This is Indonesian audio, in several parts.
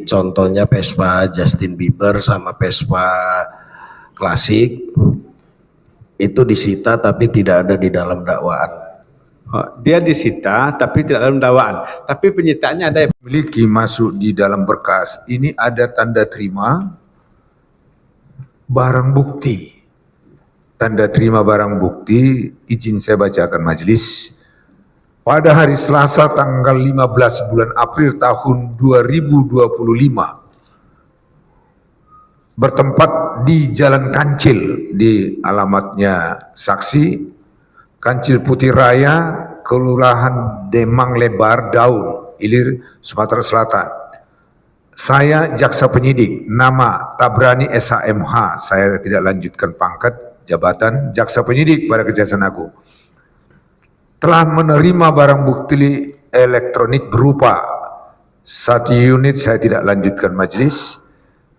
Contohnya Vespa Justin Bieber sama Vespa klasik itu disita tapi tidak ada di dalam dakwaan. Dia disita tapi tidak dalam dakwaan. Tapi penyitaannya ada yang memiliki masuk di dalam berkas. Ini ada tanda terima barang bukti. Tanda terima barang bukti, izin saya bacakan majelis. Pada hari Selasa tanggal 15 bulan April tahun 2025 bertempat di Jalan Kancil, di alamatnya saksi Kancil Putih Raya, Kelurahan Demang Lebar, Daun, Ilir, Sumatera Selatan. Saya jaksa penyidik, nama Tabrani SHMH, saya tidak lanjutkan pangkat, jabatan jaksa penyidik pada Kejaksaan Agung. Telah menerima barang bukti elektronik berupa 1 unit, saya tidak lanjutkan majelis.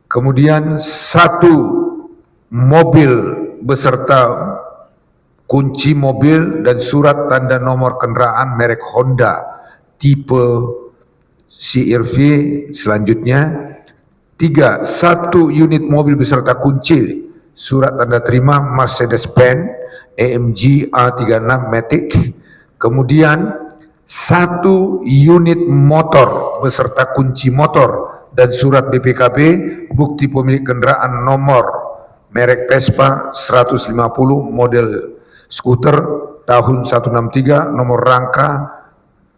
Kemudian 1 mobil beserta kunci mobil dan surat tanda nomor kendaraan merek Honda tipe CR-V. Selanjutnya 3, 1 unit mobil beserta kunci, surat tanda terima Mercedes-Benz AMG A36 Matic. Kemudian 1 unit motor beserta kunci motor dan surat BPKB, bukti pemilik kendaraan nomor merek Vespa 150 model skuter tahun 163 nomor rangka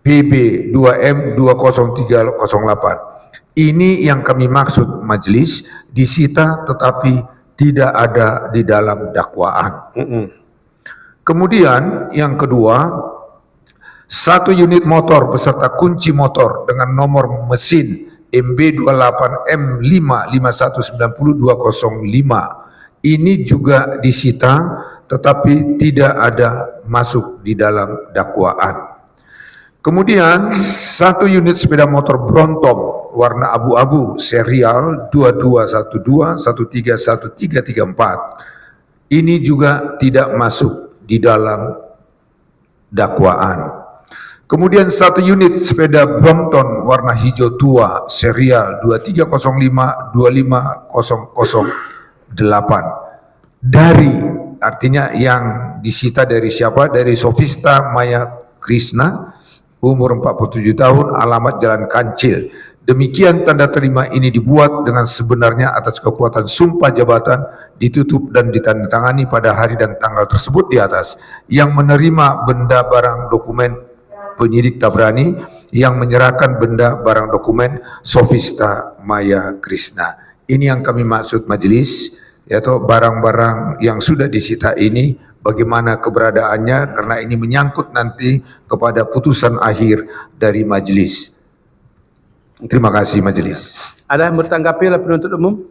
PB 2M 20308. Ini yang kami maksud majelis, disita tetapi tidak ada di dalam dakwaan. Kemudian yang kedua, 1 unit motor beserta kunci motor dengan nomor mesin MB28M55190-205. Ini juga disita tetapi tidak ada masuk di dalam dakwaan. Kemudian 1 unit sepeda motor Brontom warna abu-abu serial 2212131334. Ini juga tidak masuk di dalam dakwaan. Kemudian 1 unit sepeda Brompton warna hijau tua serial 2305-25008. Dari, artinya yang disita dari siapa? Dari Sofista Maya Krishna, umur 47 tahun, alamat Jalan Kancil. Demikian tanda terima ini dibuat dengan sebenarnya atas kekuatan sumpah jabatan, ditutup dan ditandatangani pada hari dan tanggal tersebut di atas. Yang menerima benda barang dokumen penyidik Tabrani, yang menyerahkan benda barang dokumen Sofista Maya Krishna. Ini yang kami maksud majelis, yaitu barang-barang yang sudah disita ini bagaimana keberadaannya, karena ini menyangkut nanti kepada putusan akhir dari majelis. Terima kasih majelis. Ada yang bertanggapi oleh penuntut umum?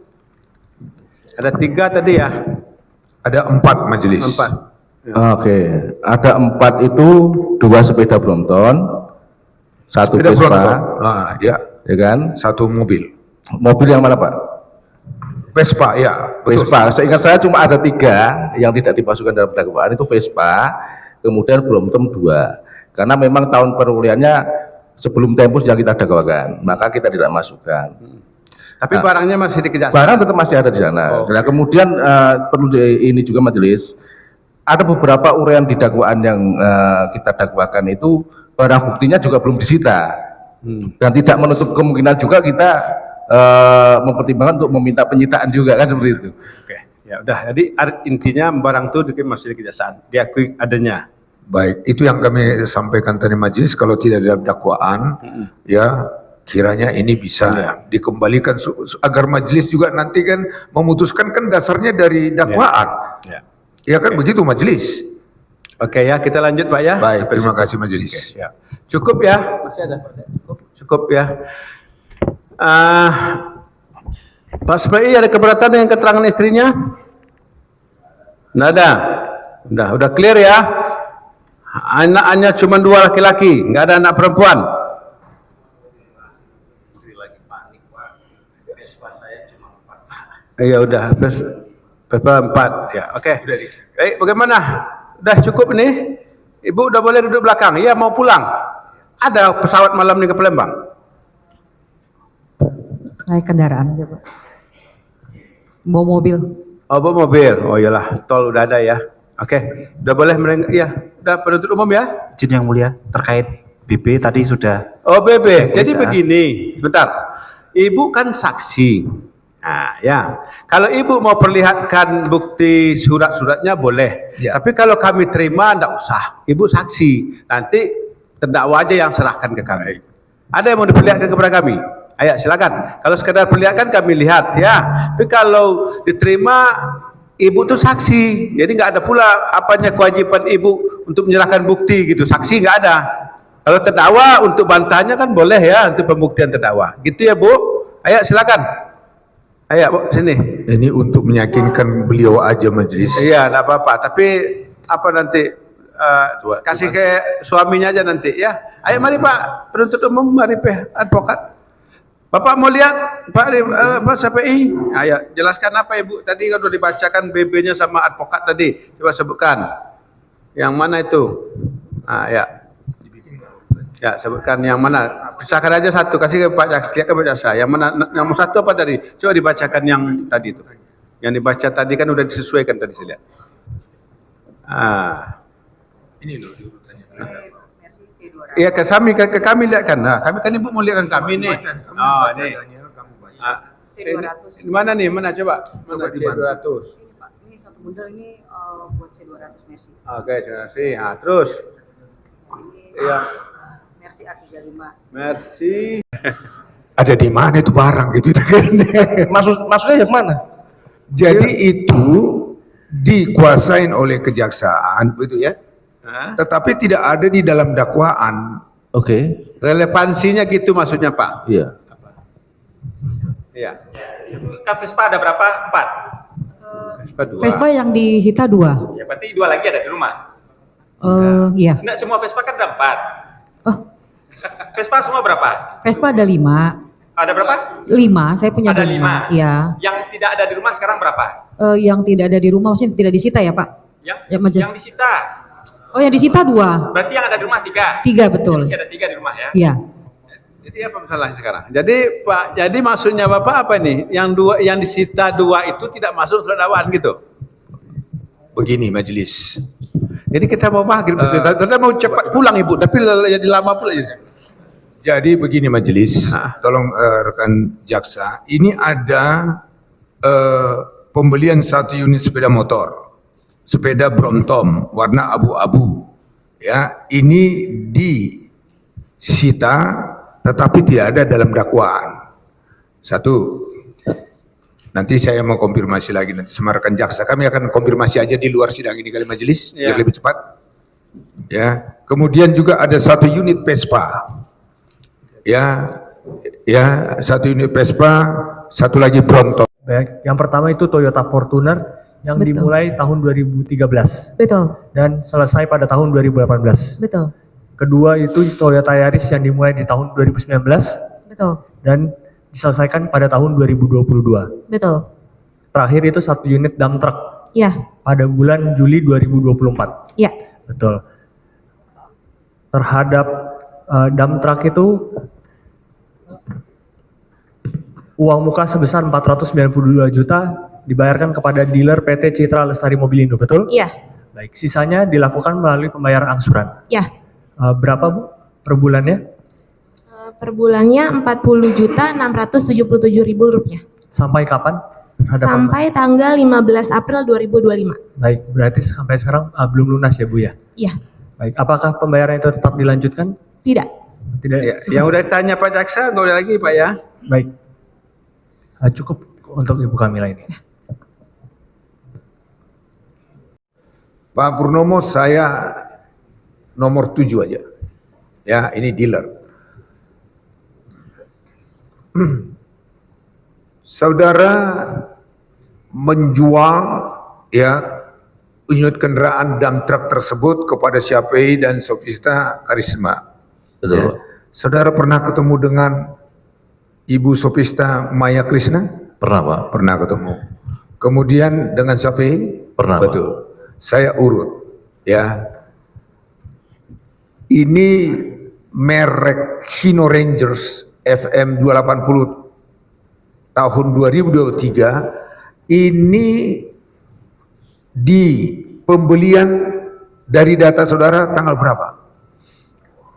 Ada 3 tadi ya? Ada 4 majelis. 4. Oke, ada 4 itu 2 sepeda Brompton, 1 sepeda Vespa, ya kan? 1 mobil. Mobil yang mana Pak? Vespa, ya. Betul. Vespa. Seingat saya cuma ada 3 yang tidak dimasukkan dalam dakwaan, itu Vespa, kemudian Brompton 2. Karena memang tahun perolehannya sebelum Tempus yang kita dakwakan, maka kita tidak masukkan. Tapi barangnya masih di Kejaksaan. Barang tetap masih ada di sana. Nah, kemudian perlu ini juga majelis, ada beberapa uraian di dakwaan yang kita dakwakan itu barang buktinya juga belum disita, dan tidak menutup kemungkinan juga kita mempertimbangkan untuk meminta penyitaan juga, kan seperti itu. Oke, ya udah. Jadi intinya barang itu masih di Kejaksaan, diakui adanya. Baik, itu yang kami sampaikan tadi majelis. Kalau tidak ada dakwaan, ya kiranya ini bisa dikembalikan agar majelis juga nanti kan memutuskan, kan dasarnya dari dakwaan. Ya kan begitu majelis. Oke ya, kita lanjut Pak ya. Baik, terima kasih majelis. Oke, ya. Cukup ya? Masih ada? Cukup ya. Pak SPI ada keberatan dengan keterangan istrinya? Nggak ada. Udah clear ya. Anaknya cuma 2 laki-laki, nggak ada anak perempuan. Istri lagi panik Pak. Vespa saya cuma 4. Iya udah, Vespa 4 ya. Oke. Baik, bagaimana? Udah cukup nih? Ibu udah boleh duduk belakang. Iya, mau pulang. Ada pesawat malam ini ke Palembang. Naik kendaraan aja, Pak. Bawa mobil. Oh, bawa mobil. Oh iyalah, tol udah ada ya. Oke, udah boleh ya. Udah penuntut umum ya. Izin yang mulia terkait BB tadi sudah. Oh BB, jadi Bisa. begini, sebentar. Ibu kan saksi. Nah ya, kalau ibu mau perlihatkan bukti surat-suratnya boleh. Ya. Tapi kalau kami terima, enggak usah. Ibu saksi, nanti terdakwa aja yang serahkan ke kami. Ada yang mau diperlihatkan kepada kami? Ayo silakan. Kalau sekedar perlihatkan kami lihat ya. Tapi kalau diterima, ibu tuh saksi. Jadi nggak ada pula apanya kewajiban ibu untuk menyerahkan bukti gitu. Saksi nggak ada. Kalau terdakwa untuk bantahnya kan boleh ya untuk pembuktian terdakwa. Gitu ya Bu. Ayo silakan. Ayo Bu sini. Ini untuk meyakinkan beliau aja majelis. Iya, enggak apa-apa. Tapi apa nanti kasih ke suaminya aja nanti ya. Ayo mari Pak penuntut umum, mari Pak advokat. Bapak mau lihat Pak SPI? Ayo jelaskan apa Ibu? Tadi kan sudah dibacakan BB-nya sama advokat tadi. Coba sebutkan. Yang mana itu? Ya. Ya, sebutkan yang mana. Pisahkan aja satu, kasih ke Pak Jaksa, lihat ke Pak Jaksa. Yang mana nomor satu apa tadi? Coba dibacakan yang tadi itu. Yang dibaca tadi kan udah disesuaikan tadi saya lihat. Ini loh diurutannya. Iya ke kami lihat kan. Nah, kami kan Ibu mau lihat kan kami nih. Oh, ini. Ini mana nih? Mana coba? Mana C200? Ini Pak, ini satu bundel ini buat C200 Mercy. Oke, terima kasih. Terus. Iya. Mercy A35. Merci. Ada di mana itu barang gitu kan? Maksudnya yang mana? Jadi itu dikuasain oleh kejaksaan, begitu ya? Tetapi tidak ada di dalam dakwaan. Oke. Relevansinya gitu maksudnya Pak. Iya. Iya. Vespa ada berapa? 4. Vespa 2. Vespa yang disita 2. Ya berarti 2 lagi ada di rumah. Iya. Enggak semua Vespa kan ada 4. Oh, Vespa semua berapa? Vespa ada 5. Ada berapa? 5, saya punya Ada 5. 5. Iya. Yang tidak ada di rumah sekarang berapa? Yang tidak ada di rumah maksudnya tidak disita ya, Pak? Yang disita. Oh, yang disita 2. Berarti yang ada di rumah 3. 3 betul. Masih ada 3 di rumah ya? Iya. Jadi apa masalahnya sekarang? Jadi Pak, jadi maksudnya Bapak apa nih? Yang disita 2 itu tidak masuk surat dakwaan gitu. Begini majelis. Jadi kita mau maghrib, kita mau cepat pulang Ibu, tapi jadi lama pula gitu. Jadi begini majelis, tolong rekan jaksa, ini ada pembelian 1 unit sepeda motor, sepeda Brompton warna abu-abu, ya ini disita, tetapi tidak ada dalam dakwaan. 1, nanti saya mau konfirmasi lagi nanti sama rekan jaksa, kami akan konfirmasi aja di luar sidang ini kali majelis, biar lebih cepat. Ya, kemudian juga ada 1 unit Vespa. Ya, 1 unit Vespa, 1 lagi Brompton. Baik, yang pertama itu Toyota Fortuner yang Betul. dimulai tahun 2013 Betul. dan selesai pada tahun 2018. Betul. Kedua itu Toyota Yaris yang dimulai di tahun 2019 Betul. dan diselesaikan pada tahun 2022. Betul. Terakhir itu 1 unit dump truck Iya. pada bulan Juli 2024. Iya. Betul. Terhadap dump truck itu uang muka sebesar 492 juta dibayarkan kepada dealer PT Citra Lestari Mobilindo, betul? Iya. Baik, sisanya dilakukan melalui pembayaran angsuran. Iya. Berapa Bu per bulannya? Per bulannya 40.677.000 rupiah. Sampai kapan? Sampai tanggal 15 April 2025. Baik, berarti sampai sekarang belum lunas ya Bu ya? Iya. Baik, apakah pembayaran itu tetap dilanjutkan? Tidak. Tidak. Ya, yang udah tanya Pak Jaksa, nggak boleh lagi Pak ya. Baik. Cukup untuk Ibu Kamila ini. Pak Purnomo, saya nomor 7 aja. Ya, ini dealer. Saudara menjual ya unit kendaraan dump truck tersebut kepada Syafei dan Sofista Karisma. Betul. Ya. Saudara pernah ketemu dengan Ibu Sofista Maya Krishna? Pernah Pak? Pernah ketemu. Kemudian dengan Syafei? Pernah, Betul. Saya urut ya. Ini merek Hino Rangers FM 280 tahun 2023 ini di pembelian dari data saudara tanggal berapa?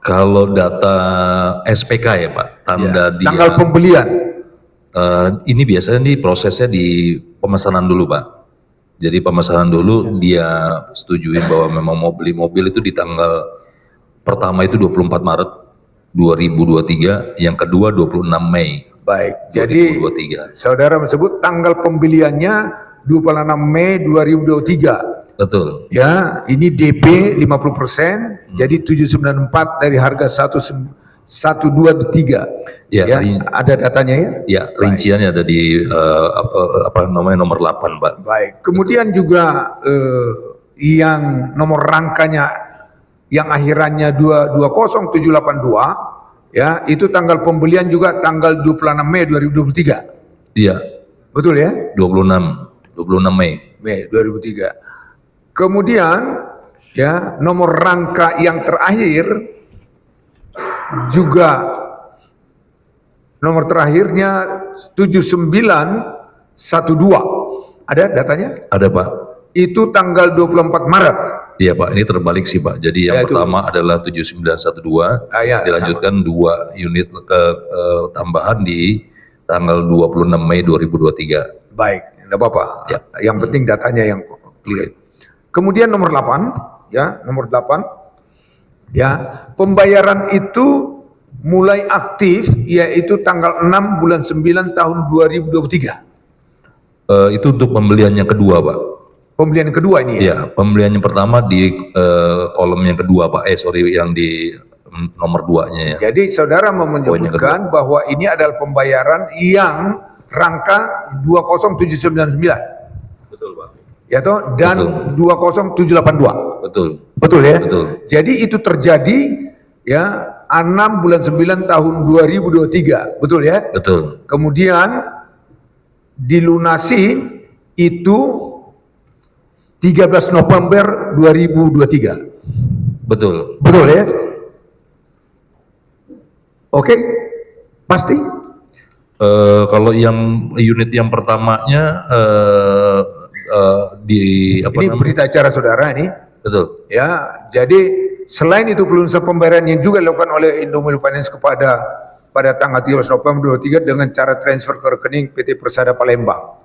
Kalau data SPK ya Pak, tanda dia. Tanggal pembelian. Ini biasanya prosesnya di pemesanan dulu Pak. Jadi pemesanan dulu dia setujuin bahwa memang mau beli mobil itu di tanggal pertama itu 24 Maret 2023, yang kedua 26 Mei. Baik, jadi 2023. saudara menyebut tanggal pembeliannya 26 Mei 2023. Betul. Ya, ini DP 50%, jadi 794 dari harga 123. Ya, ada datanya ya? Ya, rinciannya ada di nomor 8 Pak. Baik, kemudian juga yang nomor rangkanya yang akhirannya 220782 ya, itu tanggal pembelian juga tanggal 26 Mei 2023. Iya. Betul ya? 26 Mei. Mei 2003. Kemudian ya, nomor rangka yang terakhir juga nomor terakhirnya 7912. Ada datanya? Ada Pak. Itu tanggal 24 Maret. Iya Pak, ini terbalik sih Pak. Jadi yang Ya, pertama adalah 7912, ya, dilanjutkan sama. 2 unit tambahan di tanggal 26 Mei 2023. Baik, enggak apa-apa. Ya. Yang penting datanya yang clear. Kemudian nomor 8, ya, nomor 8. Ya, pembayaran itu mulai aktif yaitu tanggal 6 bulan 9 tahun 2023. Itu untuk pembelian yang kedua Pak. Pembelian kedua ini ya? Iya, pembelian yang pertama di kolom yang kedua Pak. Yang di nomor 2-nya ya. Jadi saudara mau menyebutkan bahwa ini adalah pembayaran yang rangka 20799. Betul Pak. Ya toh, dan Betul. 20782. Betul. Betul ya? Betul. Jadi itu terjadi ya 6 bulan 9 tahun 2023. Betul ya? Betul. Kemudian dilunasi itu 13 November 2023. Betul. Betul ya? Oke? Pasti? Kalau yang unit yang pertamanya Ini berita acara saudara ini. Betul. Ya, jadi selain itu pelunasan pembayaran yang juga dilakukan oleh Indomil Finance pada tanggal 13 November 2023 dengan cara transfer ke rekening PT Persada Palembang.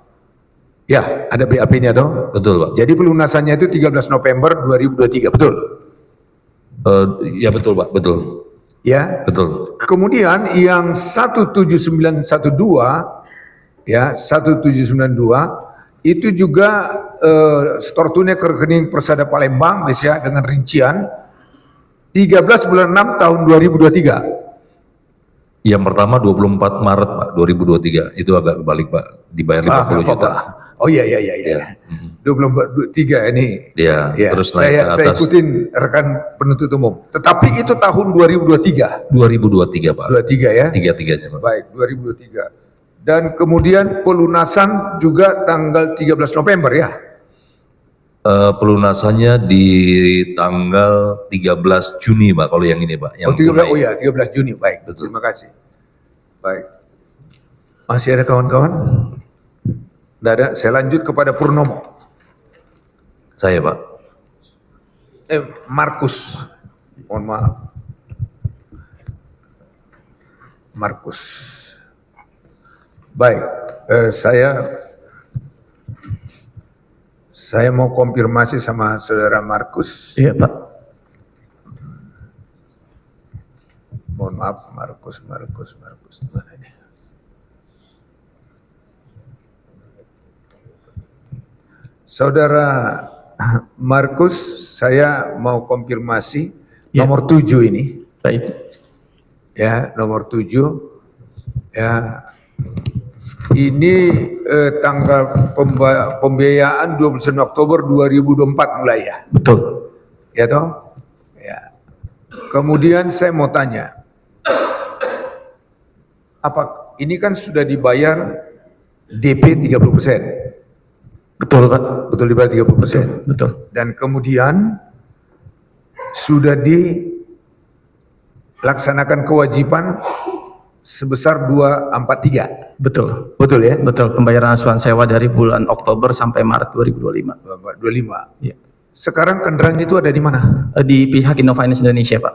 Ya, ada BAP-nya toh? Betul Pak. Jadi pelunasannya itu 13 November 2023, betul? Ya betul Pak, betul. Ya. Betul. Kemudian yang 17912 ya, 1792 itu juga store tunai ke rekening Persada Palembang ya, dengan rincian 13 bulan 6 tahun 2023. Yang pertama 24 Maret Pak 2023. Itu agak kebalik Pak, dibayar 50 juta. Oh iya. 23 ini. Ya, Ya, terus naik ke saya atas. ikutin rekan penuntut umum. Tetapi itu tahun 2023. 2023 Pak. 23 ya. Tiga-tiganya Pak. Baik, 2023. Dan kemudian pelunasan juga tanggal 13 November ya. Pelunasannya di tanggal 13 Juni Pak, kalau yang ini Pak. Yang 13, tunai. oh ya, 13 Juni. Baik, Betul. terima kasih. Baik. Masih ada kawan-kawan? Tidak ada, saya lanjut kepada Purnomo. Saya Pak. Markus. Mohon maaf. Markus. Baik, saya mau konfirmasi sama saudara Markus. Iya Pak. Mohon maaf, Markus. Mana ini? Saudara Markus, saya mau konfirmasi Ya. nomor 7 ini. Baik. Ya, nomor 7. Ya. Ini tanggal pembiayaan 29 Oktober 2024 mulai ya. Betul. Ya toh? Ya. Kemudian saya mau tanya. Apa ini kan sudah dibayar DP 30%? Betul Pak. Betul, dibayar 30%. Betul. Dan kemudian sudah dilaksanakan kewajiban sebesar 243. Betul. Betul ya? Betul, pembayaran asuransi sewa dari bulan Oktober sampai Maret 2025. 25. Iya. Sekarang kendaraan itu ada di mana? Di pihak Innofinance Indonesia, Pak.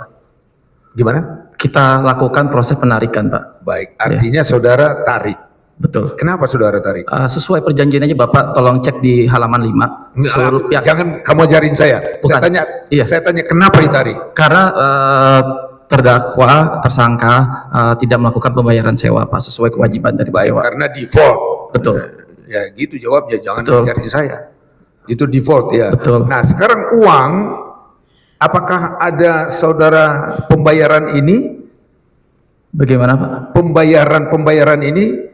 Gimana? Kita lakukan proses penarikan, Pak. Baik, artinya saudara tarik. Betul. Kenapa saudara tarik? Sesuai perjanjian aja Bapak, tolong cek di halaman 5. Seluruh pihak. Jangan kamu ajarin saya. Bukan. Saya tanya kenapa ditarik? Karena terdakwa, tersangka tidak melakukan pembayaran sewa, Pak, sesuai kewajiban dari Baik, sewa. karena default. Betul. Ya gitu jawabnya, jangan Betul. ajarin saya. Itu default ya. Betul. Nah sekarang uang, apakah ada saudara pembayaran ini? Bagaimana Pak? Pembayaran ini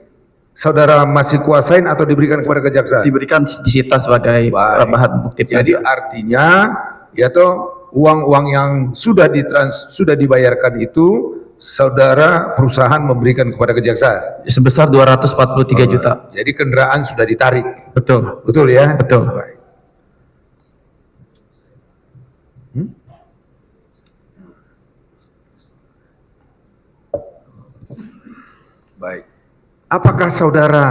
saudara masih kuasain atau diberikan kepada kejaksaan? Diberikan disita sebagai bahan bukti. Jadi artinya ya toh uang-uang yang sudah dibayarkan itu saudara perusahaan memberikan kepada kejaksaan sebesar 243 juta. Jadi kendaraan sudah ditarik. Betul. Betul ya? Betul. Baik. Baik. Apakah saudara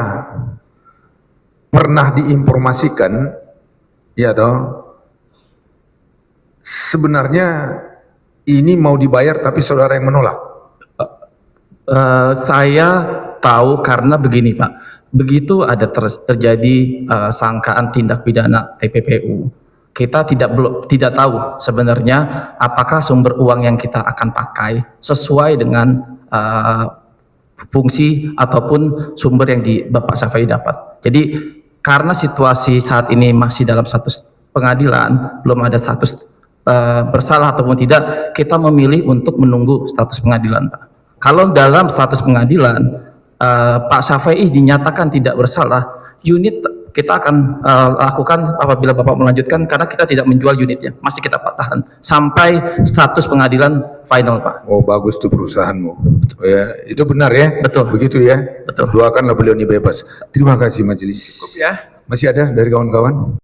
pernah diinformasikan ya toh sebenarnya ini mau dibayar tapi saudara yang menolak? Saya tahu karena begini Pak, begitu ada terjadi sangkaan tindak pidana TPPU, kita tidak tahu sebenarnya apakah sumber uang yang kita akan pakai sesuai dengan fungsi ataupun sumber yang Bapak Syafai dapat. Jadi karena situasi saat ini masih dalam status pengadilan, belum ada status bersalah ataupun tidak, kita memilih untuk menunggu status pengadilan, Pak. Kalau dalam status pengadilan Pak Syafai dinyatakan tidak bersalah, unit kita akan lakukan apabila Bapak melanjutkan, karena kita tidak menjual unitnya, masih kita tahan sampai status pengadilan final, Pak. Oh bagus tuh perusahaanmu. Ya, itu benar ya? Betul. Begitu ya? Betul. Doakanlah beliau ini bebas. Terima kasih majelis. Cukup ya. Masih ada dari kawan-kawan?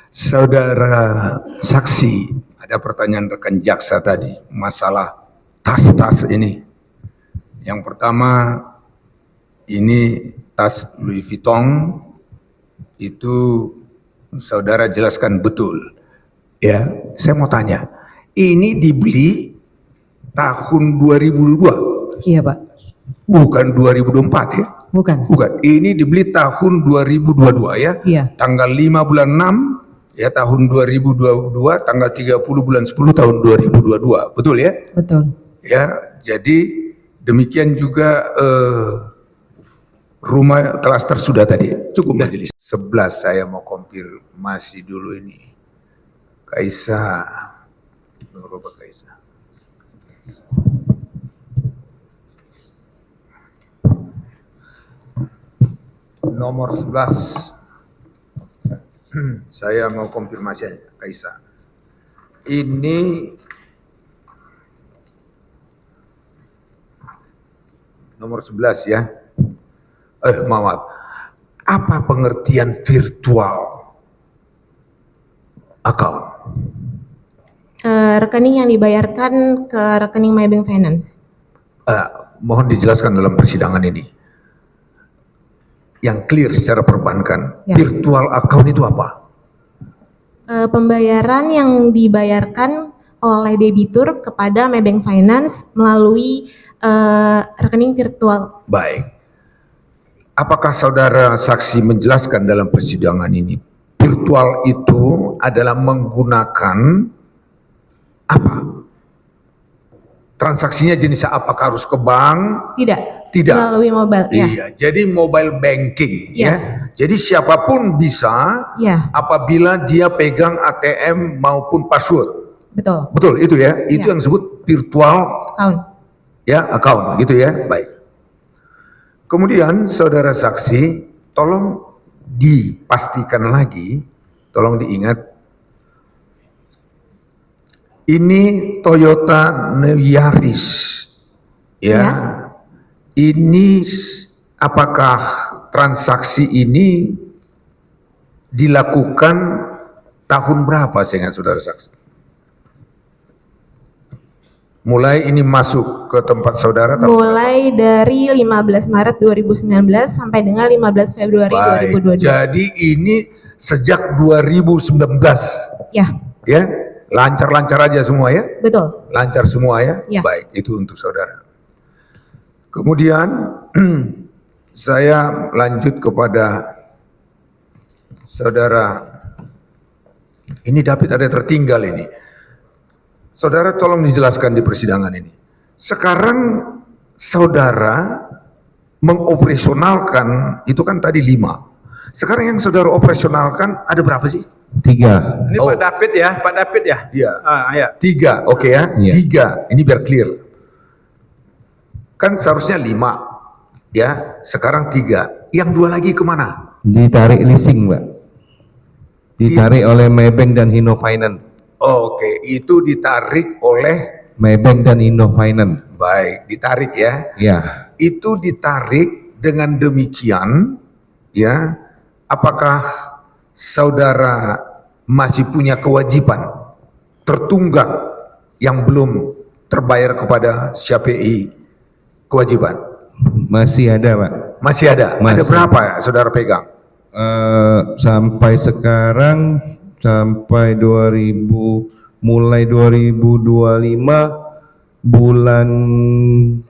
Saudara saksi, ada pertanyaan rekan jaksa tadi, masalah tas-tas ini. Yang pertama, ini tas Louis Vuitton, itu saudara jelaskan betul. Ya, saya mau tanya, ini dibeli tahun 2002? Iya Pak. Bukan 2024 ya? Bukan. Bukan, ini dibeli tahun 2022 ya? Iya. Tanggal 5 bulan 6 ya tahun 2022, tanggal 30 bulan 10 tahun 2022, betul ya? Betul. Ya, jadi demikian juga rumah klaster sudah tadi. Cukup majelis. 11 saya mau konfirmasi dulu ini. Kaisa. Bapak Kaisa. Nomor 11. Saya mau konfirmasi aja, Kaisa. Ini nomor 11 ya. Maaf. Apa pengertian virtual account? Rekening yang dibayarkan ke rekening Maybank Finance. Mohon dijelaskan dalam persidangan ini. Yang clear secara perbankan. Ya. Virtual account itu apa? Pembayaran yang dibayarkan oleh debitur kepada Maybank Finance melalui rekening virtual. Baik. Apakah saudara saksi menjelaskan dalam persidangan ini, virtual itu adalah menggunakan apa? Transaksinya jenisnya apakah harus ke bank? Tidak. Tidak. Melalui mobile. Ya. Iya, jadi mobile banking Iya. ya. Jadi siapapun bisa Ya. apabila dia pegang ATM maupun password. Betul. Betul itu ya. Itu Iya. yang disebut virtual Account. ya account gitu ya. Baik. Kemudian saudara saksi, tolong dipastikan lagi, tolong diingat, ini Toyota Yaris, ya. Ini apakah transaksi ini dilakukan tahun berapa, saya ingat saudara saksi? Mulai ini masuk ke tempat saudara tahun Mulai dari 15 Maret 2019 sampai dengan 15 Februari Baik, 2022. jadi ini sejak 2019 Ya, ya, lancar-lancar aja semua ya, betul. lancar semua ya. Ya. Baik, itu untuk saudara. Kemudian saya lanjut kepada saudara. Ini David ada tertinggal ini. Saudara tolong dijelaskan di persidangan ini. Sekarang saudara mengoperasionalkan itu kan tadi 5. Sekarang yang saudara operasionalkan ada berapa sih? Ini 3. Pak David ya, Pak David ya. Iya. Ya. 3, oke ya. 3. Ini biar clear. Kan seharusnya 5. Ya, sekarang 3. Yang 2 lagi kemana? Ditarik leasing, Mbak. Ditarik oleh Maybank dan Hino Finance. Oke, itu ditarik oleh Maybank dan Hino Finance. baik, ditarik ya. Ya. Itu ditarik dengan demikian ya. Apakah saudara masih punya kewajiban tertunggak yang belum terbayar kepada SYAPI kewajiban? Masih ada, Pak. Masih ada. Ada Masih. berapa ya saudara pegang? Sampai sekarang sampai 2000 mulai 2025 bulan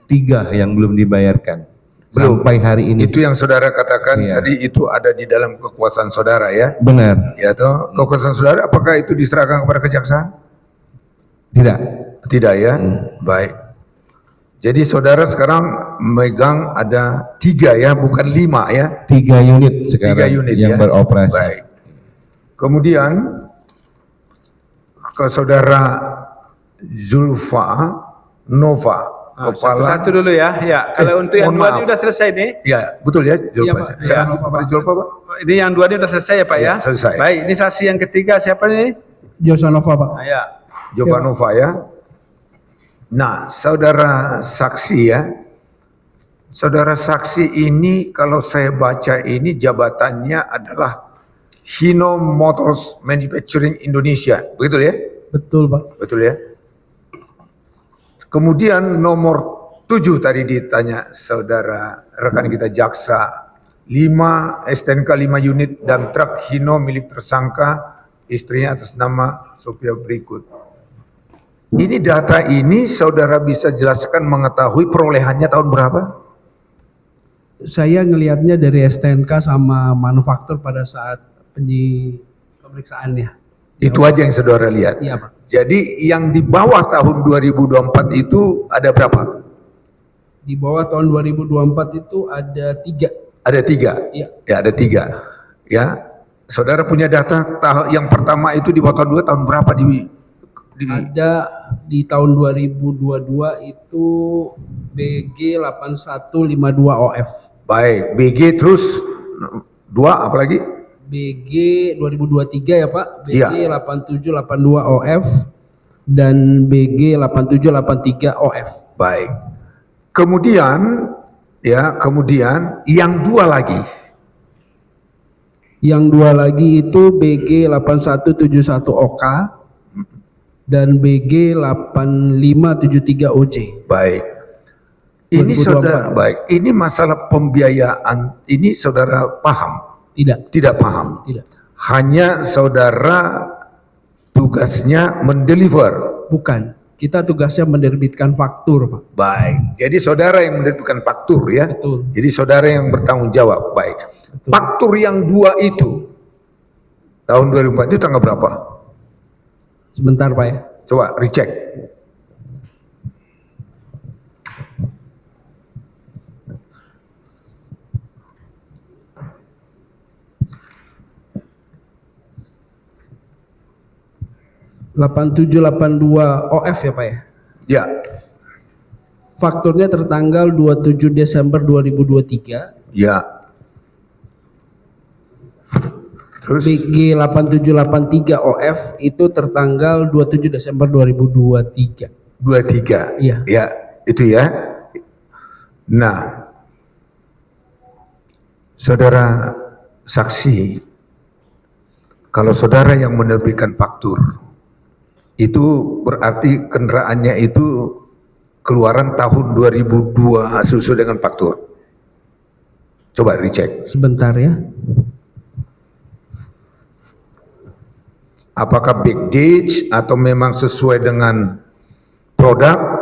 3 yang belum dibayarkan. Belum. Sampai hari ini. Itu yang saudara katakan Iya. tadi itu ada di dalam kekuasaan saudara ya. Benar. Ya toh, kekuasaan saudara apakah itu diserahkan kepada kejaksaan? Tidak. Tidak ya. Baik. Jadi saudara sekarang megang ada 3 ya, bukan 5 ya. 3 unit sekarang 3 unit yang ya. beroperasi. Baik. Kemudian ke saudara Zulfa Nova, kepala. Satu dulu ya. Ya, kalau untuk yang mohon 2 maaf. ini udah selesai nih. Ya, betul ya Zulfa. Iya, Pak. Saya Ya. anggap kepada Zulfa, Pak. Ini yang 2 ini udah selesai ya, Pak ya? selesai. Baik, ini saksi yang ketiga siapa nih? Josanova, Pak. Nah, ya. Zulfa Nova ya. Nah, saudara saksi ya. Saudara saksi ini kalau saya baca ini jabatannya adalah Hino Motors Manufacturing Indonesia. Begitu ya? Betul, Pak. Betul ya? Kemudian nomor 7 tadi ditanya saudara rekan kita jaksa. 5 STNK 5 unit dan truk Hino milik tersangka, istrinya atas nama Sophia berikut. Ini data ini saudara bisa jelaskan mengetahui perolehannya tahun berapa? Saya ngelihatnya dari STNK sama manufaktur pada saat pemeriksaannya. Itu aja yang saudara lihat. Iya, Pak. Jadi yang di bawah tahun 2024 itu ada berapa? Di bawah tahun 2024 itu ada 3. Ada 3. Iya. Ya, ada 3. Ya. Saudara punya data yang pertama itu di bawah tahun 2 tahun berapa di Ada di tahun 2022 itu BG 8152 OF. Baik, BG terus 2 apalagi? BG 2023 ya, Pak. BG Iya. 8782 OF dan BG 8783 OF. Baik. Kemudian kemudian yang 2 lagi. Yang 2 lagi itu BG 8171 OK dan BG 8573 OJ. Baik. Ini 2024. saudara baik. Ini masalah pembiayaan ini saudara paham? Tidak. Tidak paham. Tidak. Hanya saudara tugasnya mendeliver. Bukan. Kita tugasnya menerbitkan faktur, Pak. Baik. Jadi saudara yang menerbitkan faktur ya. Betul. Jadi saudara yang bertanggung jawab. Baik. Betul. Faktur yang 2 itu tahun 2004 itu tanggal berapa? Sebentar, Pak ya. Coba recheck. ...8782 OF ya, Pak ya. Ya. Fakturnya tertanggal 27 Desember 2023. Ya. Terus BG 8783 OF itu tertanggal 27 Desember 2023. 23. Iya. Ya, itu ya. Nah, saudara saksi, kalau saudara yang menerbitkan faktur, itu berarti kendaraannya itu keluaran tahun 2002 sesuai dengan faktur. Coba dicek. Sebentar ya. Apakah backdate atau memang sesuai dengan produk?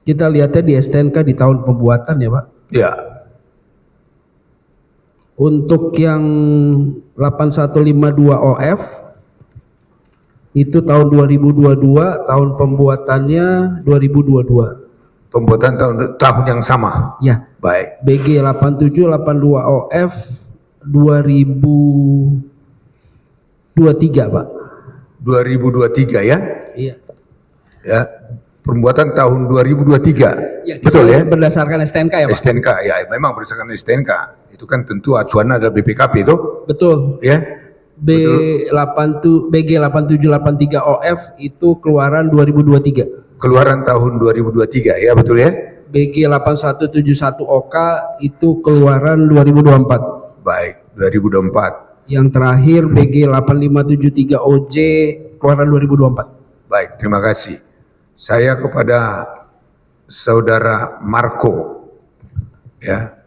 Kita lihatnya di STNK di tahun pembuatan ya Pak. Ya. Untuk yang 8152 OF itu tahun 2022, tahun pembuatannya 2022. Pembuatan tahun yang sama. Ya. Baik. BG 8782 OF 2023 Pak. 2023 ya? Iya. Ya. Pembuatan tahun 2023. Ya, betul ya? Berdasarkan STNK ya Pak? STNK ya, memang berdasarkan STNK. Itu kan tentu acuan ada BPKP itu. Betul. Ya. BG 8783 OF itu keluaran 2023. Keluaran tahun 2023 ya, betul ya? BG 8171 OK itu keluaran 2024. Baik, 2024. Yang terakhir BG 8573 OJ keluaran 2024. Baik, terima kasih. Saya kepada Saudara Marco, ya.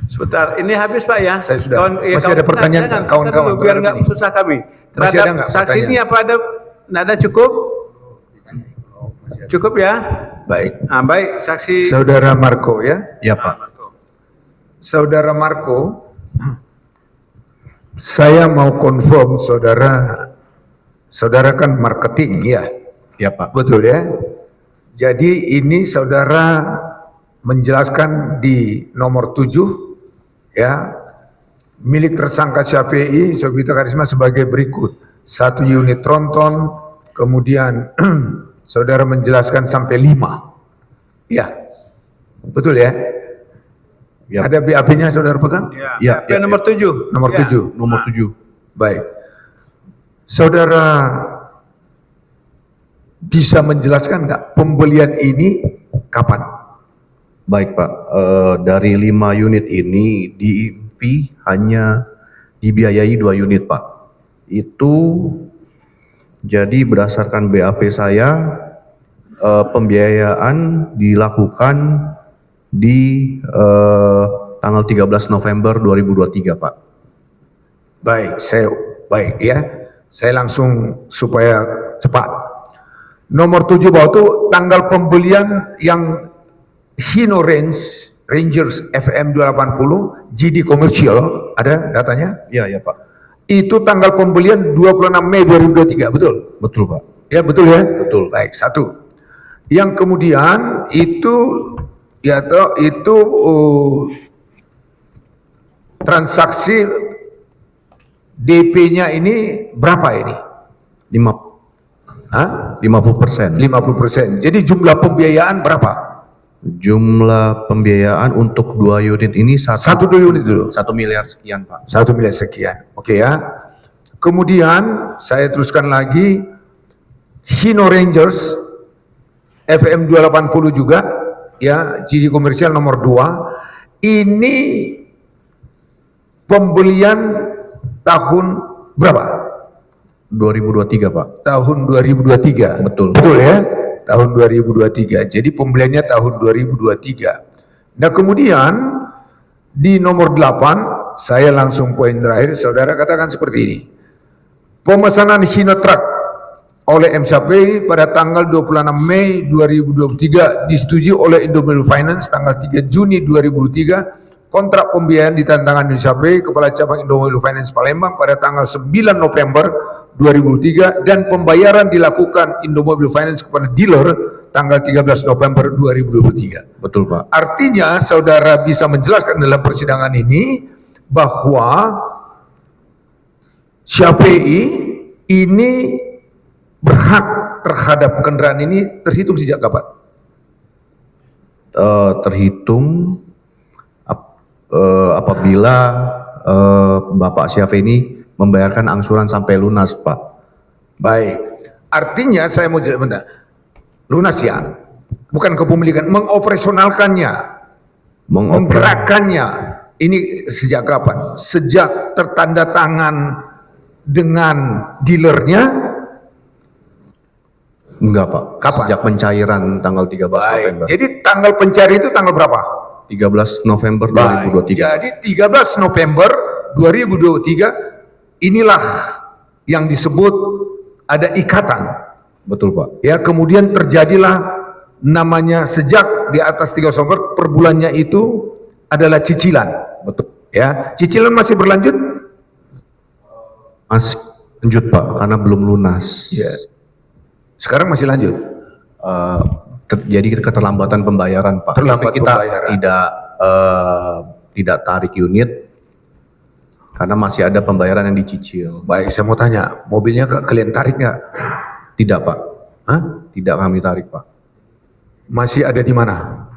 Sebentar, ini habis Pak ya. Saya sudah. Masih ada pertanyaan kawan-kawan. Biar nggak susah kami. Masih ada nggak saksi pertanyaan? ini apa ada? Nggak ada cukup? Cukup ya? Baik. Nah, baik saksi. Saudara Marco ya. Ya Pak. Saudara Marco, saya mau confirm saudara kan marketing ya. Ya Pak. Betul ya. Jadi ini saudara menjelaskan di nomor 7 ya, milik tersangka Syafi'i Sofita Karisma sebagai berikut: 1 unit tronton, kemudian saudara menjelaskan sampai 5 ya, betul ya? Ya. Ada BAP-nya saudara pegang? Ya, BAP nomor 7. Nomor Ya. 7. Nomor 7. Baik. Saudara bisa menjelaskan nggak pembelian ini kapan? Baik Pak, dari 5 unit ini di IMPI hanya dibiayai 2 unit Pak. Itu jadi berdasarkan BAP saya, pembiayaan dilakukan di tanggal 13 November 2023 Pak. Baik, baik ya. Saya langsung supaya cepat. Nomor 7 bawah itu tanggal pembelian yang Hino Rangers FM 280 GD Commercial, ada datanya? Iya, ya Pak. Itu tanggal pembelian 26 Mei 2023, betul? Betul Pak. Ya, betul ya? Betul. Baik, 1. Yang kemudian itu ya itu transaksi DP-nya ini berapa ini? 50%. 50%. Jadi jumlah pembiayaan berapa? Jumlah pembiayaan untuk 2 unit ini 1 unit dulu. 1 miliar sekian Pak. 1 miliar sekian. Oke ya. Kemudian saya teruskan lagi, Hino Rangers FM 280 juga ya, GD komersial nomor 2. Ini pembelian tahun berapa? 2023 Pak. Tahun 2023. Betul. Betul ya? Tahun 2023. Jadi pembeliannya tahun 2023. Nah, kemudian di nomor 8, saya langsung poin terakhir, saudara katakan seperti ini. Pemesanan Hino Truck oleh MSAP pada tanggal 26 Mei 2023 disetujui oleh Indomobil Finance tanggal 3 Juni 2023. Kontrak pembiayaan ditandatangani MSAP Kepala Cabang Indomobil Finance Palembang pada tanggal 9 November 2003 dan pembayaran dilakukan Indomobil Finance kepada dealer tanggal 13 November 2023. Betul Pak. Artinya saudara bisa menjelaskan dalam persidangan ini bahwa Syafi'i ini berhak terhadap kendaraan ini terhitung sejak kapan? Terhitung apabila Bapak Syafi'i ini membayarkan angsuran sampai lunas Pak. Baik, artinya saya mau jelaskan, lunas ya, bukan kepemilikan, mengoperasionalkannya, menggerakkannya, ini sejak kapan? Sejak tertanda tangan dengan dealernya Enggak Pak. Kapan? Sejak pencairan tanggal 13 November. Jadi tanggal pencari itu tanggal berapa? 13 November Baik. 2023. Jadi 13 November 2023 inilah yang disebut ada ikatan. Betul Pak. Ya, kemudian terjadilah namanya sejak di atas 3 November per bulannya itu adalah cicilan. Betul. Ya, cicilan masih berlanjut? Masih lanjut Pak, karena belum lunas. Ya. Sekarang masih lanjut. Jadi keterlambatan pembayaran Pak. Terlambat Tapi kita pembayaran. tidak tarik unit karena masih ada pembayaran yang dicicil. Baik, saya mau tanya, mobilnya kalian tarik nggak? Tidak Pak. Hah? Tidak kami tarik Pak. Masih ada di mana?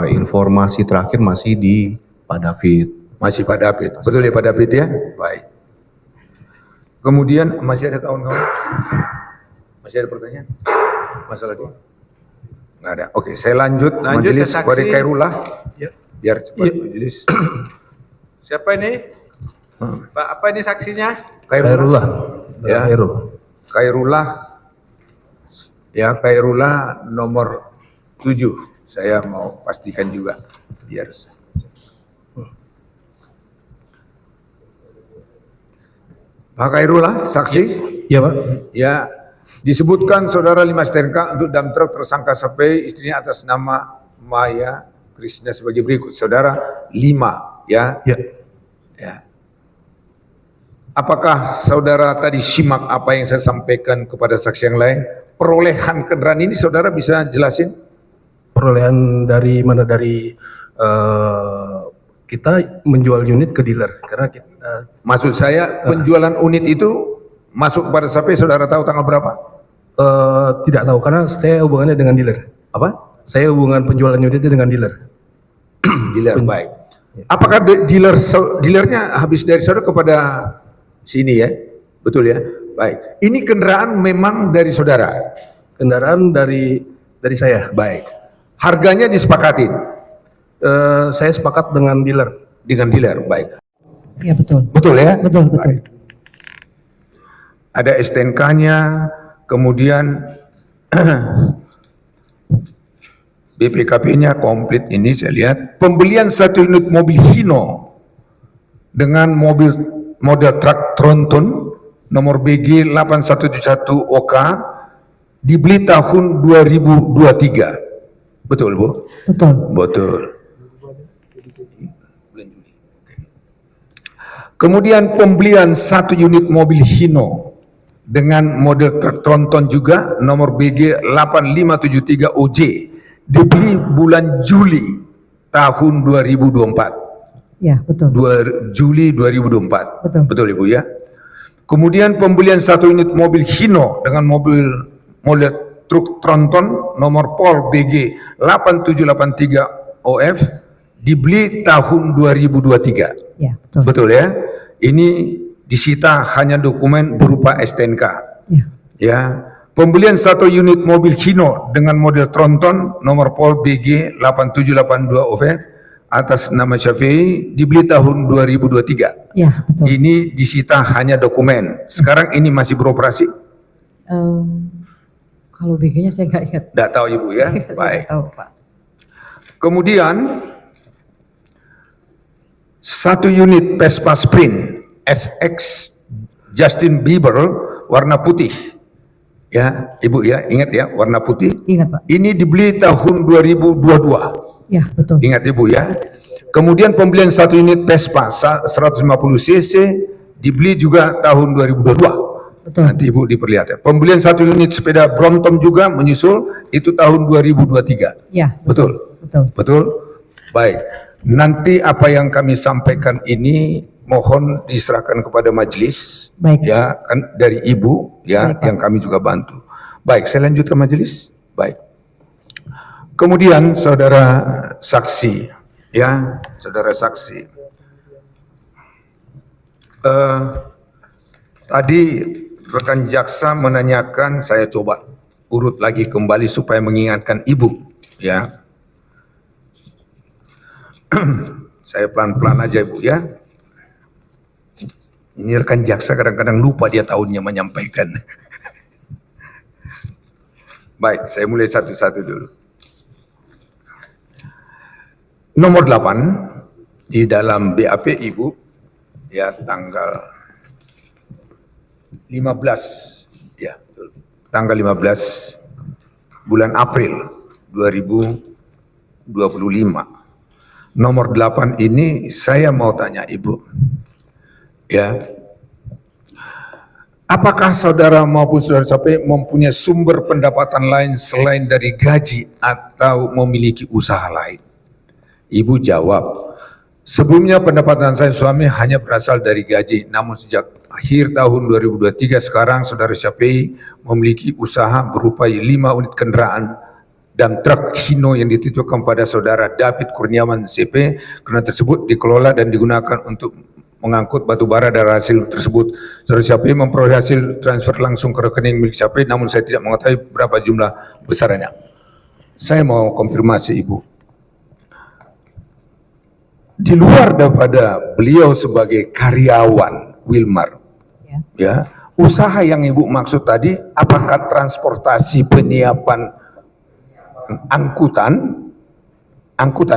Informasi terakhir masih di Pak David. Masih Pak David. Betul ya Pak David ya? Baik. Kemudian masih ada kawan-kawan? Masih ada pertanyaan? Masalah dia? Nggak ada. Oke, saya lanjut majelis ke saksi. kepada Khairullah. Ya. Biar cepat majelis. Siapa ini? Pak, apa ini saksinya? Khairullah. Ya. Khairul. Khairullah. Ya, Khairullah nomor 7. Saya mau pastikan juga. Biar Pak Khairullah, saksi? Iya Pak. Ya, disebutkan saudara 5 STNK untuk dump truck tersangka sampai istrinya atas nama Maya Krishna sebagai berikut. Saudara 5, ya? Ya. Ya. Apakah saudara tadi simak apa yang saya sampaikan kepada saksi yang lain? Perolehan kendaraan ini saudara bisa jelasin? Perolehan dari mana? Dari kita menjual unit ke dealer karena kita, maksud saya penjualan unit itu masuk kepada sampai saudara tahu tanggal berapa? Tidak tahu karena saya hubungannya dengan dealer. Apa? Saya hubungan penjualan unitnya dengan dealer. Dealer, baik. Apakah dealernya habis dari saudara kepada sini ya? Betul ya? Baik. Ini kendaraan memang dari saudara? Kendaraan dari saya. Baik. Harganya disepakatin? Saya sepakat dengan dealer. Dengan dealer, baik. Iya betul. Betul ya? Betul, betul. Ada STNK-nya, kemudian BPKB-nya komplit ini saya lihat. Pembelian 1 unit mobil Hino dengan mobil model truk Tronton nomor BG 8171 OK dibeli tahun 2023. Betul, Bu? Betul. Betul. Kemudian pembelian 1 unit mobil Hino dengan model truk Tronton juga nomor BG 8573 OJ dibeli bulan Juli tahun 2024. Ya, betul. Juli 2024. Betul. Betul Ibu ya. Kemudian pembelian 1 unit mobil Hino dengan model truk Tronton nomor Pol BG 8783 OF dibeli tahun 2023. Ya, betul. Betul ya. Ini disita hanya dokumen berupa STNK. Ya. Ya. Pembelian 1 unit mobil Hino dengan model Tronton nomor Pol BG 8782 OF atas nama Syafi'i dibeli tahun 2023. Ya, betul. Ini disita hanya dokumen. Sekarang ini masih beroperasi? Kalau BG-nya saya nggak ingat. Tidak tahu Ibu ya. Saya Baik. nggak tahu, Pak. Kemudian 1 unit Vespa Sprint SX Justin Bieber warna putih. Ya, Ibu ya, ingat ya, warna putih. Ingat, Pak. Ini dibeli tahun 2022. Ya, betul. Ingat Ibu ya. Kemudian pembelian 1 unit Vespa 150 cc dibeli juga tahun 2022. Betul. Nanti Ibu diperlihatkan. Pembelian 1 unit sepeda Brompton juga menyusul itu tahun 2023. Ya, Betul. betul. Betul. Baik. Nanti apa yang kami sampaikan ini mohon diserahkan kepada majelis. Baik. Ya, kan dari Ibu ya. Baik, Pak. Yang kami juga bantu. Baik, saya lanjut ke majelis. Baik. Kemudian saudara saksi, ya, saudara saksi. Tadi rekan jaksa menanyakan, saya coba urut lagi kembali supaya mengingatkan Ibu, ya. Saya pelan-pelan aja Ibu ya. Ini rekan jaksa kadang-kadang lupa dia tahunnya menyampaikan. Baik, saya mulai satu-satu dulu. Nomor 8 di dalam BAP Ibu, ya tanggal 15, ya betul. Tanggal 15 bulan April 2025. Nomor 8 ini saya mau tanya Ibu, ya, apakah saudara maupun saudara sampai mempunyai sumber pendapatan lain selain dari gaji atau memiliki usaha lain? Ibu jawab, sebelumnya pendapatan saya suami hanya berasal dari gaji, namun sejak akhir tahun 2023 sekarang saudara Syafi'i memiliki usaha berupa 5 unit kendaraan dan truk Hino yang dititipkan pada saudara David Kurniawan CP. Kendaraan tersebut dikelola dan digunakan untuk mengangkut batu bara dari hasil tersebut. Saudara Syafi'i memperoleh hasil transfer langsung ke rekening milik Syafi'i, namun saya tidak mengetahui berapa jumlah besarannya. Saya mau konfirmasi Ibu, di luar daripada beliau sebagai karyawan Wilmar, ya, usaha yang Ibu maksud tadi, apakah transportasi penyiapan angkutan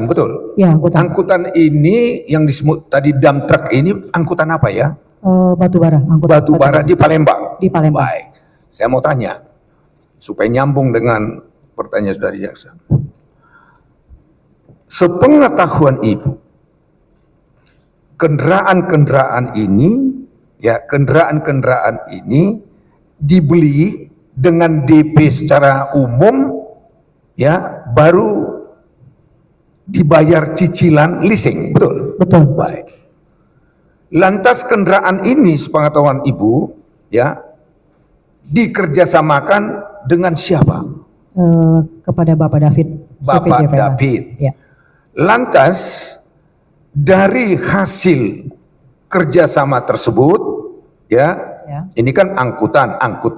betul? Ya, angkutan. Angkutan ini yang disebut tadi dump truck ini angkutan apa ya? Batu bara. Batu bara di Palembang. Di Palembang. Baik, saya mau tanya supaya nyambung dengan pertanyaan saudari jaksa. Sepengetahuan Ibu, kendaraan-kendaraan ini, ya kendaraan-kendaraan ini dibeli dengan DP secara umum, ya baru dibayar cicilan leasing, betul? Betul. Baik. Lantas kendaraan ini sepengetahuan Ibu, ya dikerjasamakan dengan siapa? Kepada Bapak David. Bapak David. Ya. Lantas dari hasil kerjasama tersebut, ya, ini kan angkut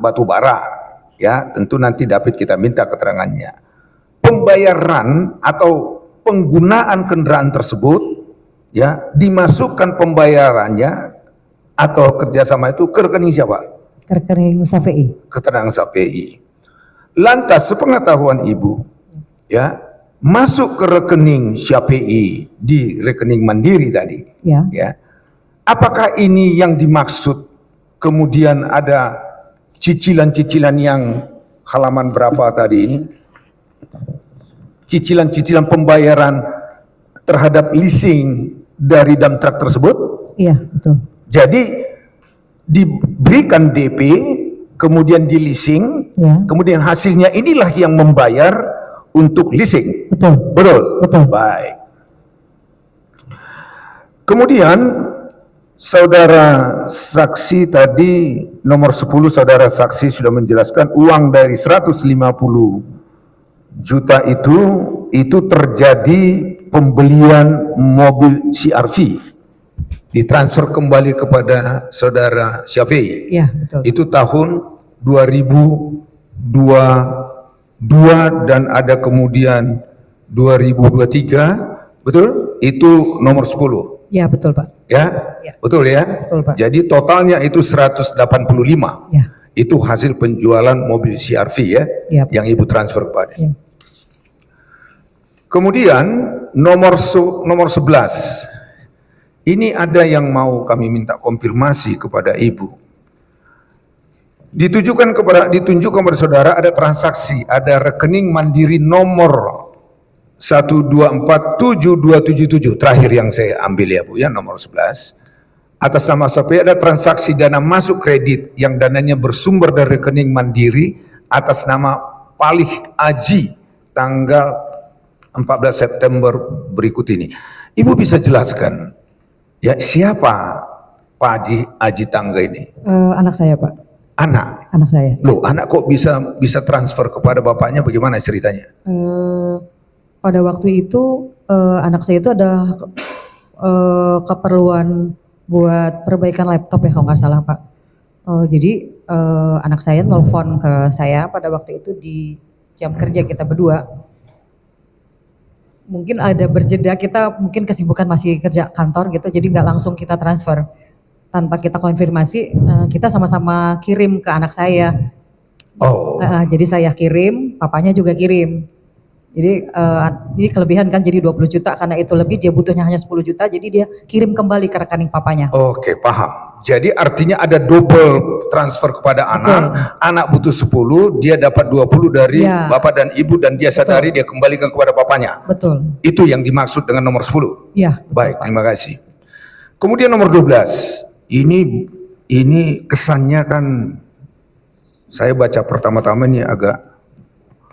batu bara, ya tentu nanti David kita minta keterangannya. Pembayaran atau penggunaan kendaraan tersebut, ya dimasukkan pembayarannya atau kerjasama itu ke rekening siapa? Ke rekening Syafi'i. Keterangan Syafi'i. Lantas sepengetahuan Ibu, ya masuk ke rekening Syafi'i di rekening Mandiri tadi, ya. Apakah ini yang dimaksud? Kemudian ada cicilan-cicilan yang halaman berapa tadi ini? Cicilan-cicilan pembayaran terhadap leasing dari dump truck tersebut? Iya, betul. Jadi diberikan DP, kemudian di leasing, kemudian hasilnya inilah yang membayar untuk leasing. Betul. Betul? Betul. Baik. Kemudian saudara saksi tadi nomor 10, saudara saksi sudah menjelaskan uang dari 150 juta itu terjadi pembelian mobil CR-V, ditransfer kembali kepada saudara Syafi'i. Iya, betul. Itu tahun 2022 dan ada kemudian 2023, betul? Itu nomor 10. Ya, betul Pak. Ya, betul ya? Betul Pak. Jadi totalnya itu 185. Ya. Itu hasil penjualan mobil CR-V ya, yang Ibu transfer kepada. Ya. Kemudian nomor 11. Ini ada yang mau kami minta konfirmasi kepada Ibu. Ditunjukkan kepada saudara ada transaksi, ada rekening Mandiri nomor 1247277 terakhir yang saya ambil ya Bu ya, nomor 11. Atas nama Syafi'i ada transaksi dana masuk kredit yang dananya bersumber dari rekening Mandiri atas nama Palih Aji tanggal 14 September berikut ini. Ibu bisa jelaskan ya siapa Pak Aji Tangga ini? Anak saya Pak. Anak? Anak saya. Loh, anak kok bisa transfer kepada bapaknya, bagaimana ceritanya? Pada waktu itu anak saya itu ada keperluan buat perbaikan laptop ya kalau nggak salah Pak. Jadi anak saya telepon ke saya pada waktu itu di jam kerja kita berdua. Mungkin ada berjeda, kita mungkin kesibukan masih kerja kantor gitu, jadi nggak langsung kita transfer. Tanpa kita konfirmasi, kita sama-sama kirim ke anak saya. Oh. Jadi saya kirim, papanya juga kirim. Jadi kelebihan kan jadi 20 juta, karena itu lebih dia butuhnya hanya 10 juta, jadi dia kirim kembali ke rekening papanya. Oke, paham. Jadi artinya ada double transfer kepada anak butuh 10, dia dapat 20 dari bapak dan ibu, dan dia sadari dia kembalikan kepada papanya. Betul. Itu yang dimaksud dengan nomor 10. Iya. Baik, terima kasih. Kemudian nomor 12. Ini kesannya kan saya baca pertama-tama ini agak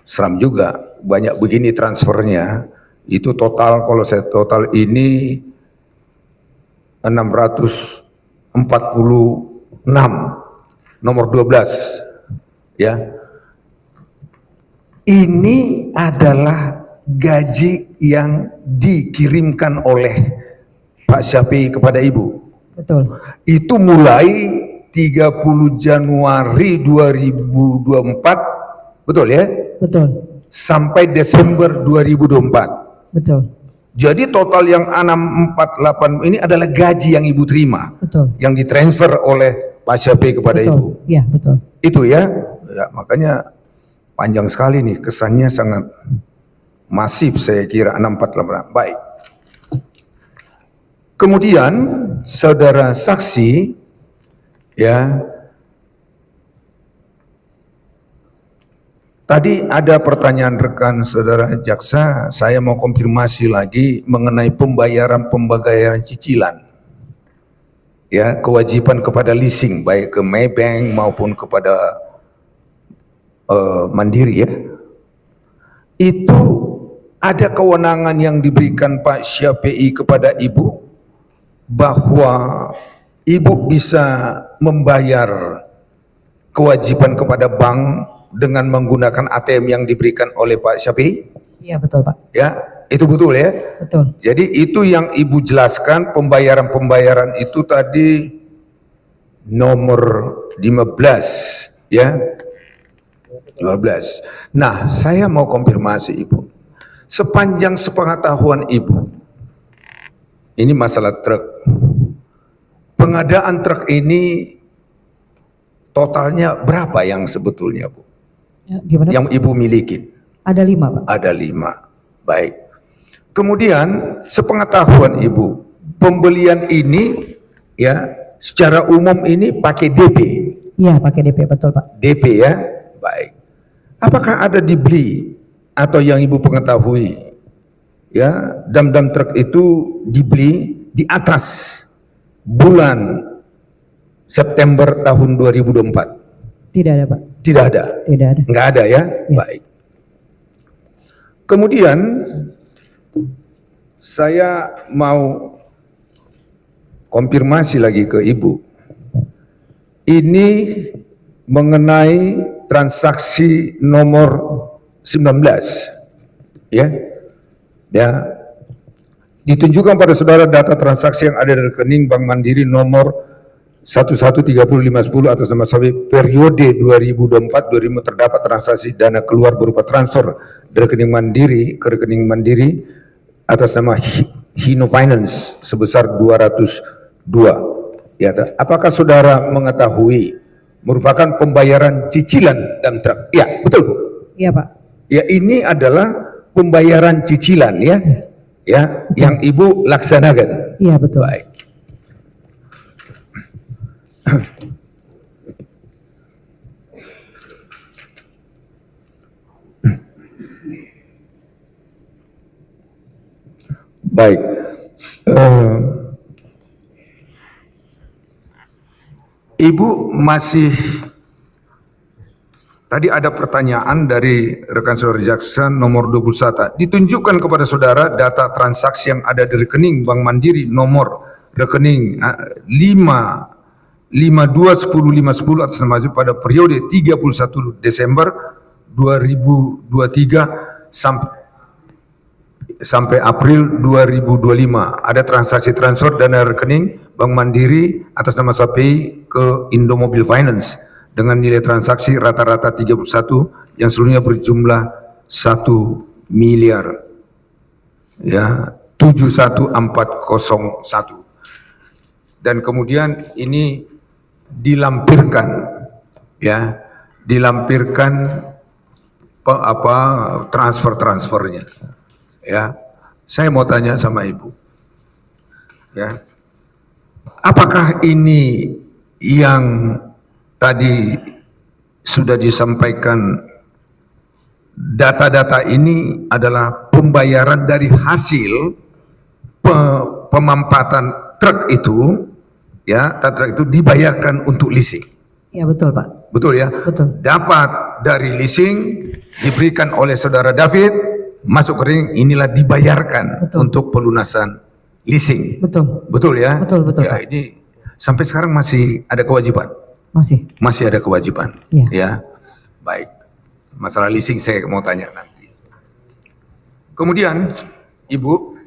seram juga. Banyak begini transfernya. Itu total, kalau saya total ini 646 nomor 12 ya. Ini adalah gaji yang dikirimkan oleh Pak Syafi'i kepada Ibu. Betul. Itu mulai 30 Januari 2024, betul ya? Betul. Sampai Desember 2024. Betul. Jadi total yang 648 ini adalah gaji yang Ibu terima. Betul. Yang ditransfer oleh Pak Syafi'i kepada Ibu. Iya, betul. Itu ya. Ya, makanya panjang sekali nih, kesannya sangat masif saya kira 648. Baik. Kemudian saudara saksi ya, tadi ada pertanyaan rekan saudara jaksa, saya mau konfirmasi lagi mengenai pembayaran cicilan. Ya, kewajiban kepada leasing baik ke Maybank maupun kepada Mandiri ya. Itu ada kewenangan yang diberikan Pak Syafi'i kepada Ibu bahwa Ibu bisa membayar kewajiban kepada bank dengan menggunakan ATM yang diberikan oleh Pak Syafi'i? Iya, betul Pak. Ya, itu betul ya? Betul. Jadi itu yang Ibu jelaskan, pembayaran itu tadi nomor 15 ya. 12. Nah, saya mau konfirmasi Ibu. Sepanjang sepengetahuan Ibu, ini masalah truk. Pengadaan truk ini totalnya berapa yang sebetulnya Bu? Ya, gimana? Yang Ibu miliki? Ada 5 Pak. Ada 5. Baik. Kemudian sepengetahuan Ibu, pembelian ini ya secara umum ini pakai DP. Iya, pakai DP, betul Pak. DP ya. Baik. Apakah ada dibeli atau yang Ibu pengetahui ya, dam-dam truk itu dibeli di atas bulan September tahun 2024? Tidak ada Pak. Tidak ada? Tidak ada. Enggak ada ya? Baik. Kemudian saya mau konfirmasi lagi ke Ibu. Ini mengenai transaksi nomor 19 ya. Ya. Ditunjukkan pada saudara data transaksi yang ada di rekening Bank Mandiri nomor 113510 atas nama Syafi'i periode 2024-2025 terdapat transaksi dana keluar berupa transfer dari rekening Mandiri ke rekening Mandiri atas nama Hino Finance sebesar 202. Ya, apakah saudara mengetahui merupakan pembayaran cicilan dan truk? Ya, betul Bu. Iya Pak. Ya, ini adalah pembayaran cicilan ya. Ya, yang Ibu laksanakan. Iya, betul. Baik. Baik. Ibu masih tadi ada pertanyaan dari rekan saudara jaksa nomor 21. Ditunjukkan kepada saudara data transaksi yang ada di rekening Bank Mandiri nomor rekening 521050 atas nama pada periode 31 Desember 2023 sampai April 2025. Ada transaksi transfer dana rekening Bank Mandiri atas nama Syafi'i ke Indomobil Finance dengan nilai transaksi rata-rata 31 yang seluruhnya berjumlah 1 miliar ya 71401. Dan kemudian ini dilampirkan ya, dilampirkan transfernya. Ya, saya mau tanya sama Ibu. Ya, apakah ini yang tadi sudah disampaikan, data-data ini adalah pembayaran dari hasil pemampatan truk itu, ya, truk itu dibayarkan untuk leasing. Ya betul Pak. Betul ya? Betul. Dapat dari leasing, diberikan oleh saudara David, masuk ke rekening, inilah dibayarkan untuk pelunasan leasing. Betul. Betul ya? Betul, betul Ya, Pak. ini sampai sekarang masih ada kewajiban? Masih. Masih ada kewajiban. Iya. Ya. Baik. Masalah leasing saya mau tanya nanti. Kemudian, Ibu,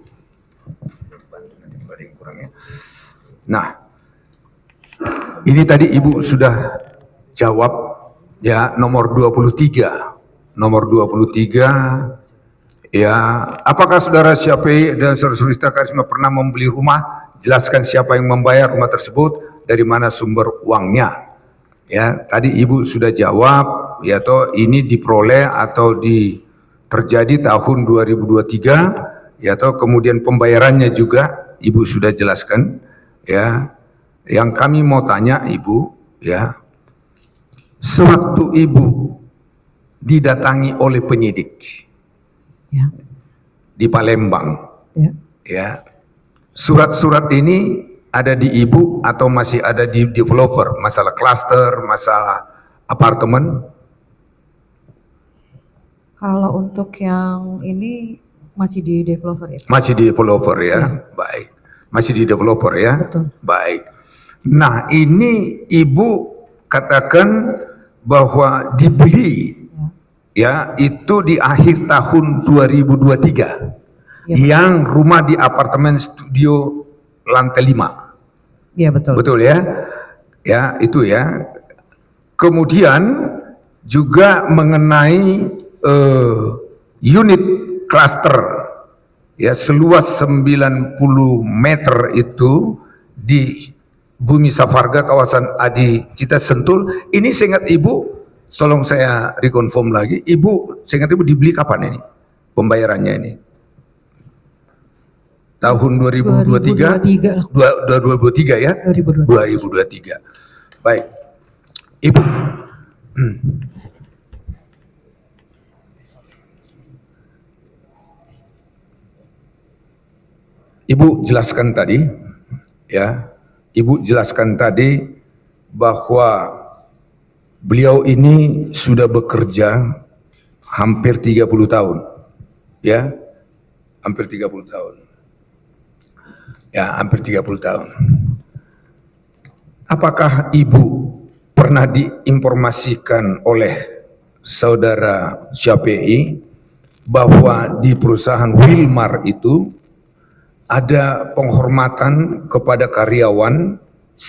nah, ini tadi Ibu sudah jawab ya, nomor 23. Nomor 23, ya, apakah saudara Syafi'i dan saudara Karisma pernah membeli rumah? Jelaskan siapa yang membayar rumah tersebut, dari mana sumber uangnya. Ya, tadi Ibu sudah jawab, ya toh, ini diperoleh atau terjadi tahun 2023, ya toh, kemudian pembayarannya juga Ibu sudah jelaskan, ya. Yang kami mau tanya Ibu, ya, sewaktu Ibu didatangi oleh penyidik, ya, di Palembang, ya, ya, surat-surat ini ada di Ibu atau masih ada di developer? Masalah klaster, masalah apartemen? Kalau untuk yang ini masih di developer ya? Masih di developer ya, baik. Masih di developer ya, betul. Baik. Nah, ini Ibu katakan bahwa dibeli ya itu di akhir tahun 2023, ya, yang rumah di apartemen studio lantai 5. Iya betul. Betul ya? Ya, itu ya. Kemudian juga mengenai unit cluster ya, seluas 90 meter itu di Bumi Safarga, kawasan Adi Cita Sentul. Ini seingat Ibu, tolong saya rekonfirm lagi, Ibu, seingat Ibu dibeli kapan ini pembayarannya ini? Tahun 2023? 2023 ya? 2023. Baik. Ibu. Ibu jelaskan tadi, ya, Ibu jelaskan tadi bahwa beliau ini sudah bekerja hampir 30 tahun, ya, hampir 30 tahun, ya, hampir 30 tahun. Apakah Ibu pernah diinformasikan oleh saudara Syafi'i bahwa di perusahaan Wilmar itu ada penghormatan kepada karyawan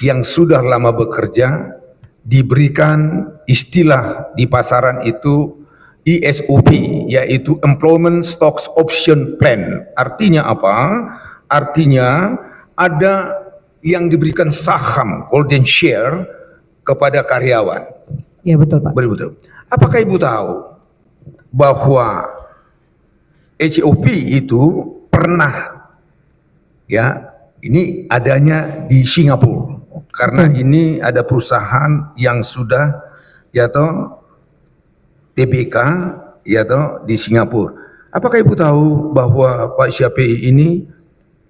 yang sudah lama bekerja, diberikan istilah di pasaran itu ESOP, yaitu Employment Stocks Option Plan. Artinya apa? Artinya ada yang diberikan saham golden share kepada karyawan. Iya betul Pak. Betul. Apakah Ibu tahu bahwa ESOP itu pernah, ya, ini adanya di Singapura, karena ini ada perusahaan yang sudah, ya toh, TBK, ya toh, di Singapura. Apakah Ibu tahu bahwa Pak Syafi'i ini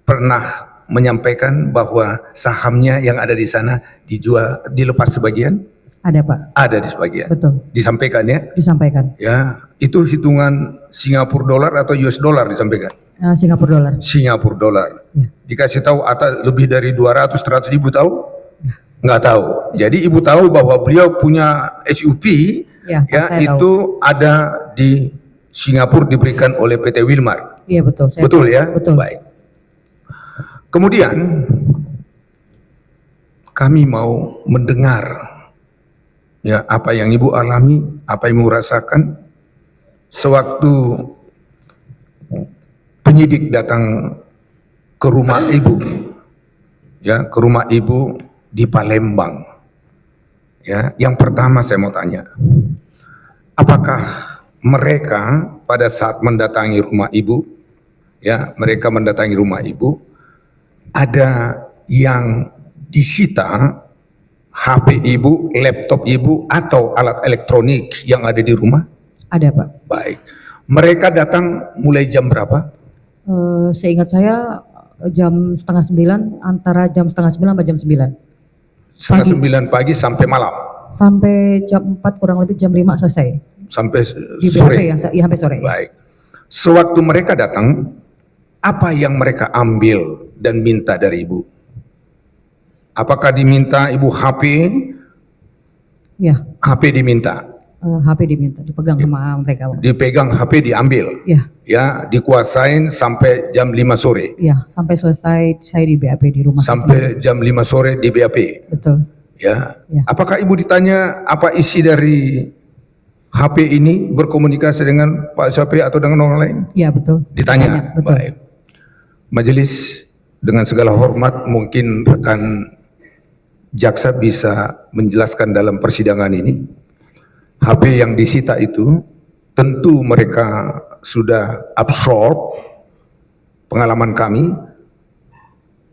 pernah menyampaikan bahwa sahamnya yang ada di sana dijual, dilepas sebagian? Ada Pak. Ada di sebagian. Betul. Disampaikan ya? Disampaikan. Ya, itu hitungan Singapura dolar atau US dollar disampaikan? Singapura dolar. Singapura dolar. Ya. Dikasih tahu atas lebih dari 200-300 ribu tahu? Nggak tahu. Jadi Ibu tahu bahwa beliau punya SUP, ya, ya, saya itu tahu. ada di Singapura, diberikan oleh PT Wilmar. Iya betul. Betul ya? Betul. Baik. Kemudian kami mau mendengar, ya, apa yang Ibu alami, apa yang Ibu rasakan sewaktu penyidik datang ke rumah Ibu, ya, ke rumah Ibu di Palembang. Ya, yang pertama saya mau tanya, apakah mereka pada saat mendatangi rumah ibu, ya, mereka mendatangi rumah ibu, ada yang disita HP ibu, laptop ibu, atau alat elektronik yang ada di rumah? Ada, Pak. Baik. Mereka datang mulai jam berapa? Seingat saya jam 8:30, antara jam 8:30 sampai jam 9. Setengah 9 pagi sampai malam? Sampai jam 4 kurang lebih jam 5 selesai. Sampai Di sore? BAP ya, sampai sore. Baik. Sewaktu mereka datang, apa yang mereka ambil dan minta dari ibu? Apakah diminta ibu HP? Ya. HP diminta. HP diminta, dipegang sama mereka. Dipegang HP diambil. Ya. Ya, dikuasain sampai jam 5 sore. Ya, sampai selesai saya di BAP di rumah. Sampai jam 5 sore di BAP. Betul. Ya. Apakah ibu ditanya apa isi dari HP ini, berkomunikasi dengan Pak Syafiee atau dengan orang lain? Ya, betul. Ditanya. Betul. Baik. Majelis, dengan segala hormat, mungkin rekan jaksa bisa menjelaskan dalam persidangan ini. HP yang disita itu tentu mereka sudah absorb pengalaman kami,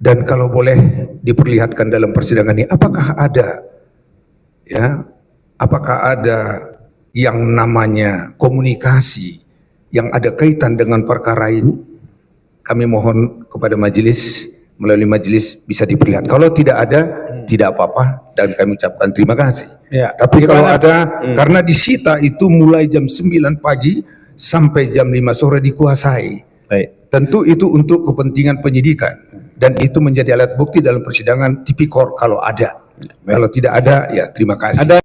dan kalau boleh diperlihatkan dalam persidangan ini, apakah ada yang namanya komunikasi yang ada kaitan dengan perkara ini? Kami mohon kepada majelis, melalui majelis bisa diperlihat. Kalau tidak ada, tidak apa-apa, dan kami ucapkan terima kasih. Ya. Tapi kalau ada, karena disita itu mulai jam 9 pagi sampai jam 5 sore dikuasai. Baik. Tentu itu untuk kepentingan penyidikan, dan itu menjadi alat bukti dalam persidangan tipikor kalau ada. Kalau tidak ada, ya terima kasih.